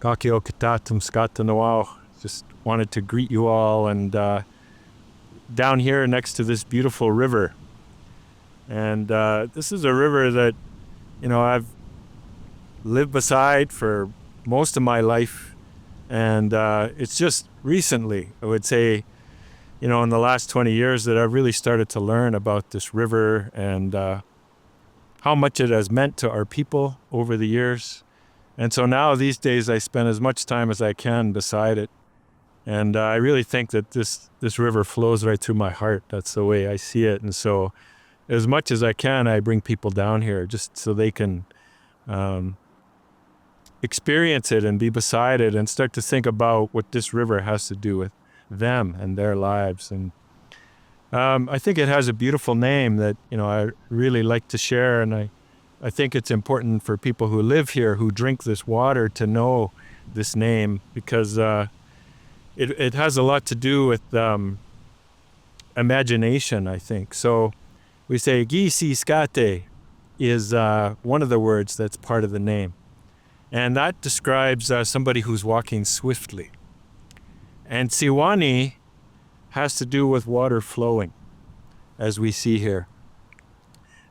kisiskahteciwani. Just wanted to greet you all, and down here next to this beautiful river. And this is a river that, I've lived beside for most of my life. And it's just recently, I would say, in the last 20 years that I've really started to learn about this river and how much it has meant to our people over the years. And so now these days I spend as much time as I can beside it. And I really think that this river flows right through my heart. That's the way I see it. And so as much as I can, I bring people down here just so they can experience it and be beside it and start to think about what this river has to do with them and their lives. And I think it has a beautiful name that, I really like to share. And I think it's important for people who live here, who drink this water, to know this name, because it has a lot to do with imagination, I think. So we say kisiskahteciwani is one of the words that's part of the name. And that describes somebody who's walking swiftly. And ciwani has to do with water flowing, as we see here.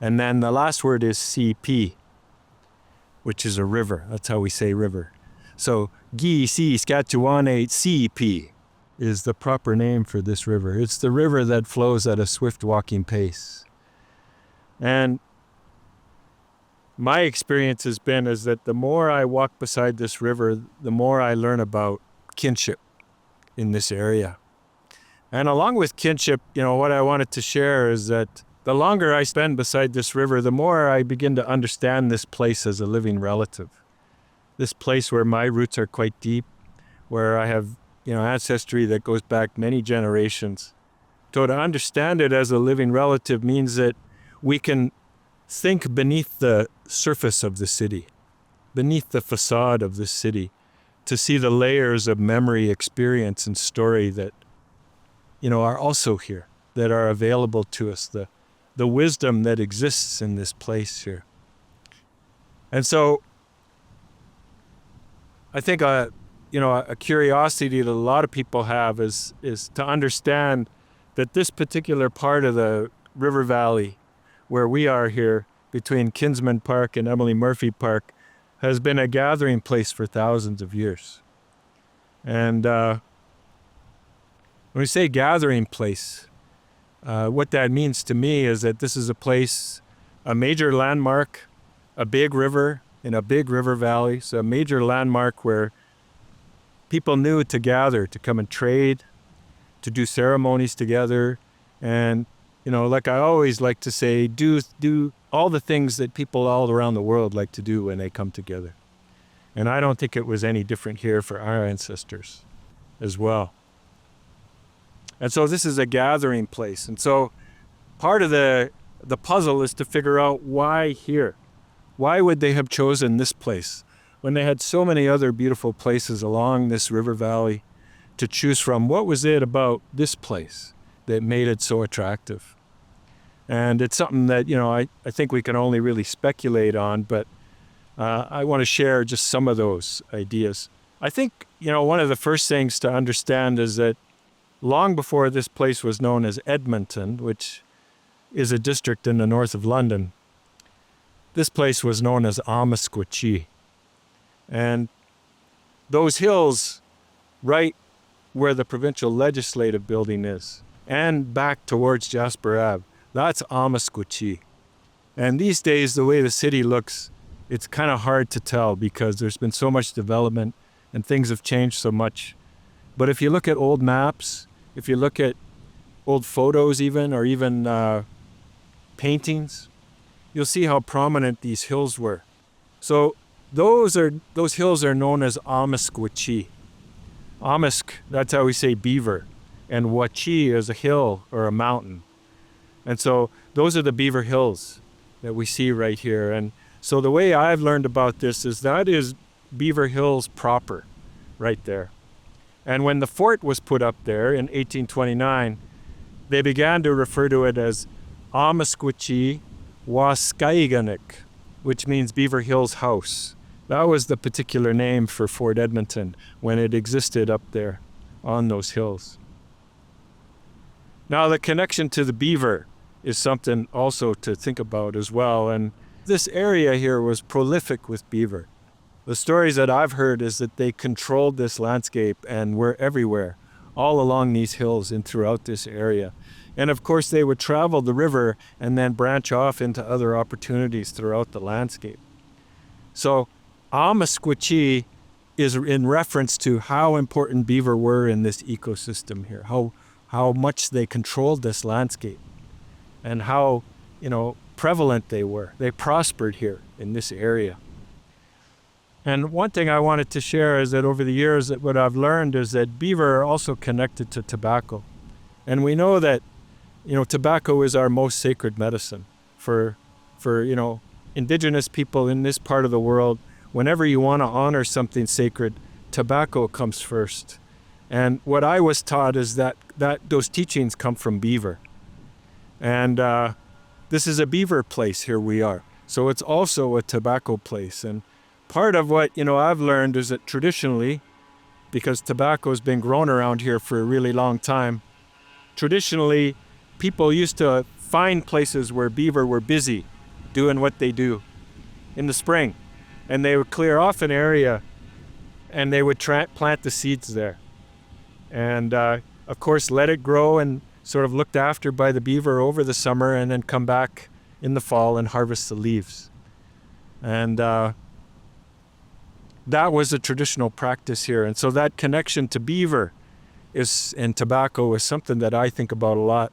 And then the last word is sipiy, which is a river. That's how we say river. So kisiskahteciwani sipiy is the proper name for this river. It's the river that flows at a swift walking pace. And my experience has been is that the more I walk beside this river, the more I learn about kinship in this area. And along with kinship, what I wanted to share is that the longer I spend beside this river, the more I begin to understand this place as a living relative. This place where my roots are quite deep, where I have, ancestry that goes back many generations. So to understand it as a living relative means that we can think beneath the surface of the city, beneath the facade of the city, to see the layers of memory, experience, and story that, are also here, that are available to us, the wisdom that exists in this place here. And so I think a curiosity that a lot of people have is to understand that this particular part of the river valley where we are here between Kinsman Park and Emily Murphy Park has been a gathering place for thousands of years. And when we say gathering place, what that means to me is that this is a place, a major landmark, a big river in a big river valley. So a major landmark where people knew to gather, to come and trade, to do ceremonies together, and like I always like to say, do all the things that people all around the world like to do when they come together. And I don't think it was any different here for our ancestors as well. And so this is a gathering place. And so part of the puzzle is to figure out why here. Why would they have chosen this place when they had so many other beautiful places along this river valley to choose from? What was it about this place that made it so attractive? And it's something that, I think we can only really speculate on, but I want to share just some of those ideas. I think, one of the first things to understand is that long before this place was known as Edmonton, which is a district in the north of London, this place was known as Amiskwaci. And those hills right where the provincial legislative building is and back towards Jasper Ave, that's Amiskwaci. And these days, the way the city looks, it's kind of hard to tell because there's been so much development and things have changed so much. But if you look at old maps, if you look at old photos even, or even paintings, you'll see how prominent these hills were. So those hills are known as Amiskwaci. Amisk, that's how we say beaver. And Wachi is a hill or a mountain. And so those are the Beaver Hills that we see right here. And so the way I've learned about this is that is Beaver Hills proper, right there. And when the fort was put up there in 1829, they began to refer to it as Amiskwaci Waskaiganik, which means Beaver Hills House. That was the particular name for Fort Edmonton when it existed up there on those hills. Now, the connection to the beaver is something also to think about as well. And this area here was prolific with beaver. The stories that I've heard is that they controlled this landscape and were everywhere, all along these hills and throughout this area. And of course, they would travel the river and then branch off into other opportunities throughout the landscape. So, Amiskwachee is in reference to how important beaver were in this ecosystem here, how much they controlled this landscape, and how, prevalent they were. They prospered here in this area. And one thing I wanted to share is that over the years, that what I've learned is that beaver are also connected to tobacco. And we know that, tobacco is our most sacred medicine for indigenous people in this part of the world. Whenever you want to honor something sacred, tobacco comes first. And what I was taught is that those teachings come from beaver. And this is a beaver place here we are. So it's also a tobacco place. And part of what, I've learned is that traditionally, because tobacco has been grown around here for a really long time, traditionally, people used to find places where beaver were busy doing what they do in the spring. And they would clear off an area and they would plant the seeds there. And of course, let it grow and sort of looked after by the beaver over the summer, and then come back in the fall and harvest the leaves. And that was a traditional practice here. And so that connection to beaver and tobacco is something that I think about a lot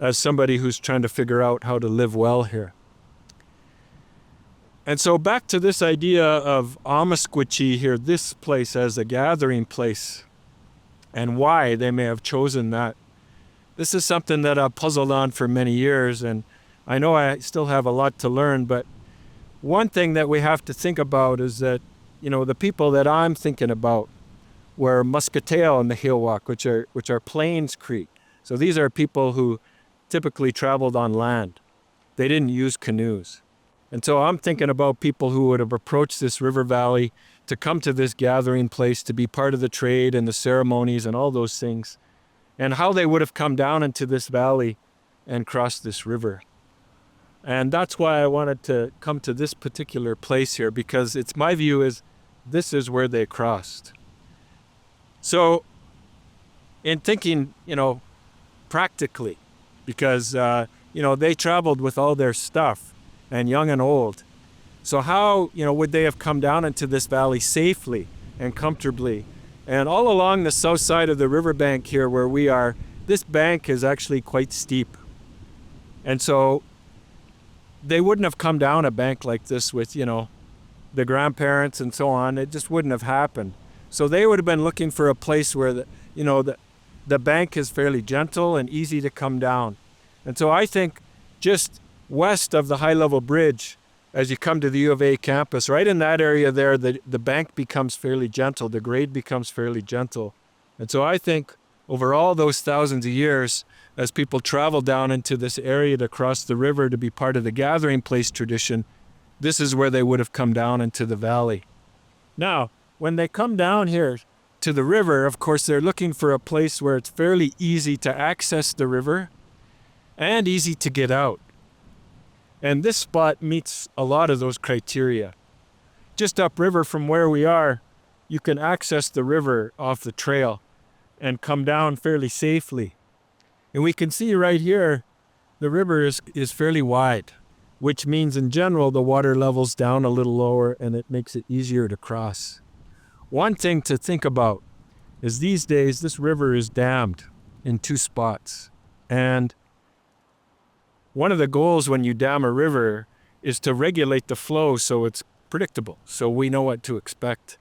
as somebody who's trying to figure out how to live well here. And so back to this idea of Amiskwachee here, this place as a gathering place, and why they may have chosen that. This is something that I've puzzled on for many years, and I know I still have a lot to learn, but one thing that we have to think about is that, the people that I'm thinking about were Muscatale and the Hillwalk, which are Plains Creek. So these are people who typically traveled on land. They didn't use canoes. And so I'm thinking about people who would have approached this river valley to come to this gathering place, to be part of the trade and the ceremonies and all those things, and how they would have come down into this valley and crossed this river. And that's why I wanted to come to this particular place here, because it's my view is this is where they crossed. So in thinking, practically, because, they traveled with all their stuff, and young and old. So how, would they have come down into this valley safely and comfortably? And all along the south side of the riverbank here where we are, this bank is actually quite steep. And so they wouldn't have come down a bank like this with, the grandparents and so on. It just wouldn't have happened. So they would have been looking for a place where, the bank is fairly gentle and easy to come down. And so I think just west of the high-level bridge, as you come to the U of A campus, right in that area there, the bank becomes fairly gentle, the grade becomes fairly gentle. And so I think over all those thousands of years, as people travel down into this area to cross the river to be part of the gathering place tradition, this is where they would have come down into the valley. Now, when they come down here to the river, of course, they're looking for a place where it's fairly easy to access the river and easy to get out. And this spot meets a lot of those criteria. Just upriver from where we are, you can access the river off the trail and come down fairly safely. And we can see right here, the river is fairly wide, which means in general the water level's down a little lower and it makes it easier to cross. One thing to think about is these days this river is dammed in 2 spots. And one of the goals when you dam a river is to regulate the flow so it's predictable, so we know what to expect.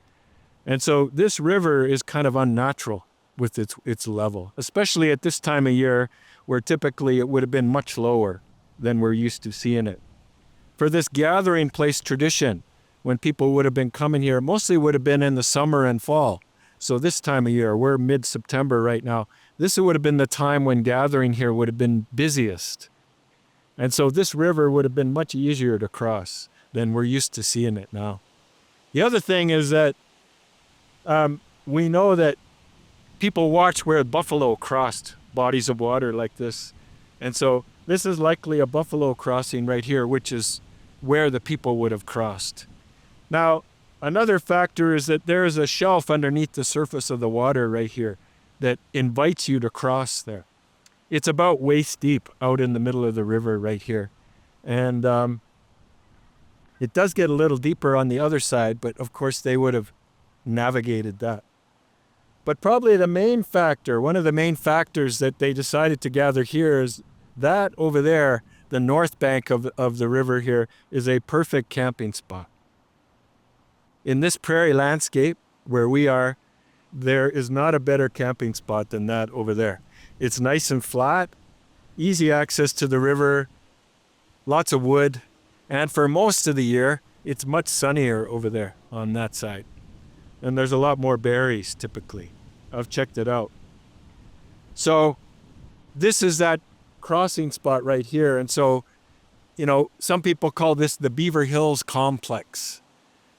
And so this river is kind of unnatural with its level, especially at this time of year where typically it would have been much lower than we're used to seeing it. For this gathering place tradition, when people would have been coming here, mostly would have been in the summer and fall. So this time of year, we're mid-September right now, this would have been the time when gathering here would have been busiest. And so this river would have been much easier to cross than we're used to seeing it now. The other thing is that we know that people watch where buffalo crossed bodies of water like this. And so this is likely a buffalo crossing right here, which is where the people would have crossed. Now, another factor is that there is a shelf underneath the surface of the water right here that invites you to cross there. It's about waist deep out in the middle of the river right here. And it does get a little deeper on the other side, but of course they would have navigated that. But probably the main factor, one of the main factors that they decided to gather here is that over there, the north bank of the river here, is a perfect camping spot. In this prairie landscape where we are, there is not a better camping spot than that over there. It's nice and flat, easy access to the river, lots of wood, and for most of the year, it's much sunnier over there on that side. And there's a lot more berries typically. I've checked it out. So this is that crossing spot right here. And so, some people call this the Beaver Hills Complex.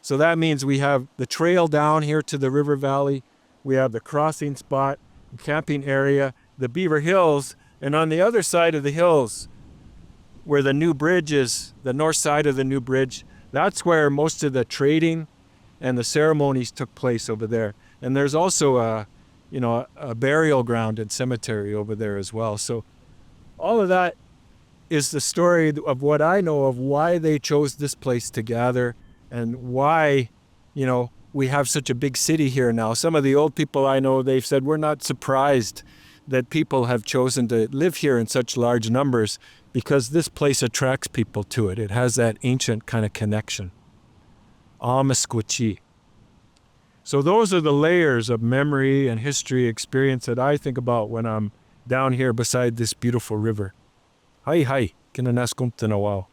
So that means we have the trail down here to the river valley. We have the crossing spot, camping area, the Beaver Hills, and on the other side of the hills, where the new bridge is, the north side of the new bridge, that's where most of the trading and the ceremonies took place over there. And there's also a burial ground and cemetery over there as well. So all of that is the story of what I know of why they chose this place to gather and why, we have such a big city here now. Some of the old people I know, they've said, we're not surprised that people have chosen to live here in such large numbers because this place attracts people to it. It has that ancient kind of connection. Amisquachi. So those are the layers of memory and history experience that I think about when I'm down here beside this beautiful river. Hi, kinanaskumtanawao.